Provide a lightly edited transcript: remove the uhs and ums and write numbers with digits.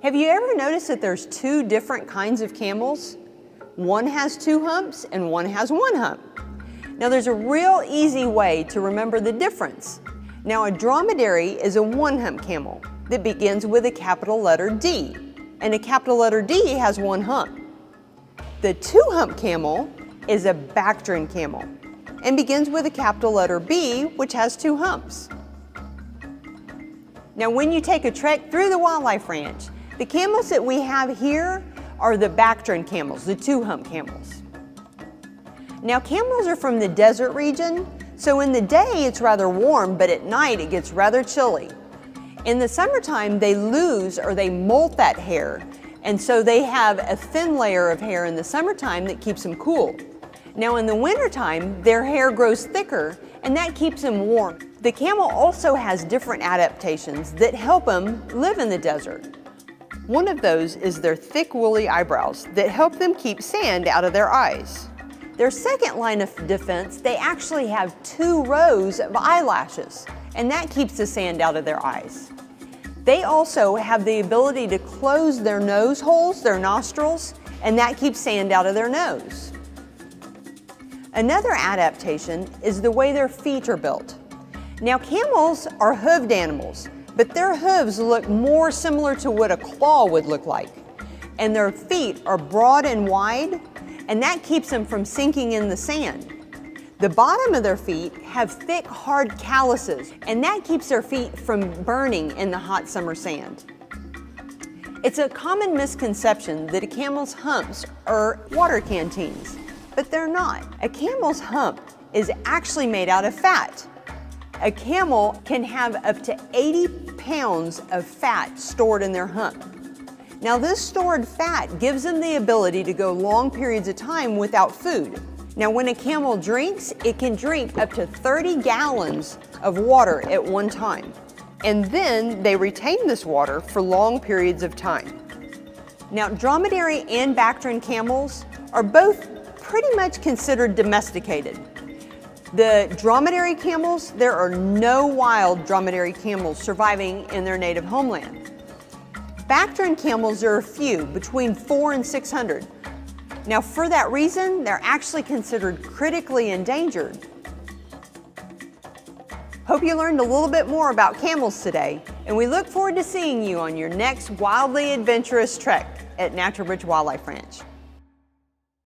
Have you ever noticed that there's two different kinds of camels? One has two humps and one has one hump. Now there's a real easy way to remember the difference. Now a dromedary is a one-hump camel that begins with a capital letter D, and a capital letter D has one hump. The two-hump camel is a Bactrian camel and begins with a capital letter B, which has two humps. Now when you take a trek through the wildlife ranch, the camels that we have here are the Bactrian camels, the two-hump camels. Now camels are from the desert region, so in the day it's rather warm, but at night it gets rather chilly. In the summertime they lose or they molt that hair, and so they have a thin layer of hair in the summertime that keeps them cool. Now in the wintertime their hair grows thicker and that keeps them warm. The camel also has different adaptations that help them live in the desert. One of those is their thick woolly eyebrows that help them keep sand out of their eyes. Their second line of defense, they actually have 2 rows of eyelashes, and that keeps the sand out of their eyes. They also have the ability to close their nose holes, their nostrils, and that keeps sand out of their nose. Another adaptation is the way their feet are built. Now camels are hooved animals, but their hooves look more similar to what a claw would look like. And their feet are broad and wide, and that keeps them from sinking in the sand. The bottom of their feet have thick, hard calluses, and that keeps their feet from burning in the hot summer sand. It's a common misconception that a camel's humps are water canteens, but they're not. A camel's hump is actually made out of fat. A camel can have up to 80 pounds of fat stored in their hump. Now this stored fat gives them the ability to go long periods of time without food. Now when a camel drinks, it can drink up to 30 gallons of water at one time. And then they retain this water for long periods of time. Now dromedary and Bactrian camels are both pretty much considered domesticated. The dromedary camels, there are no wild dromedary camels surviving in their native homeland. Bactrian camels are a few, between 400 and 600. Now for that reason, they're actually considered critically endangered. Hope you learned a little bit more about camels today, and we look forward to seeing you on your next wildly adventurous trek at Natural Bridge Wildlife Ranch.